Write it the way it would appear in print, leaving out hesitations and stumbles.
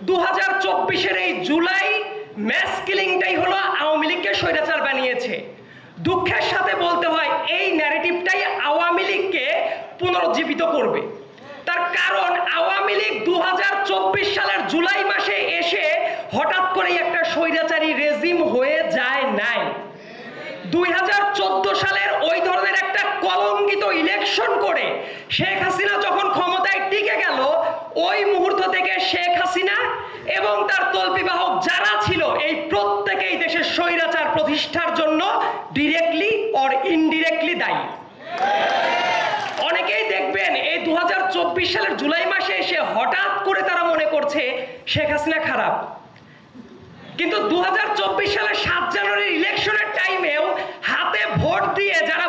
2024-এর এই জুলাই ম্যাস কিলিংটাই হলো আওয়ামী লীগকে স্বৈরাচার বানিয়েছে। দুঃখের সাথে বলতে হয় এই ন্যারেটিভটাই আওয়ামী লীগকে পুনরুজ্জীবিত করবে। তার কারণ আওয়ামী লীগ 2024 সালের জুলাই মাসে এসে হঠাৎ করেই একটা স্বৈরাচারী রেজিম হয়ে যায় নাই। 2014 সালের ওই ধরনের একটা কলঙ্কিত ইলেকশন করে শেখ হাসিনা যখন ক্ষমতায় টিকে গেল, ওই মুহূর্ত থেকে শেখ হাসিনা এবং তার তল্পিবাহক যারা ছিল এই প্রত্যেকেই দেশের স্বৈরাচার প্রতিষ্ঠার জন্য ডিরেক্টলি অর ইনডিরেক্টলি দায়ী। অনেকেই দেখবেন এই 2024 সালের জুলাই মাসে এসে হঠাৎ করে তারা মনে করছে শেখ হাসিনা খারাপ, কিন্তু 2024 সালের 7 জানুয়ারির ইলেকশনের টাইমেও হাতে ভোট দিয়ে যারা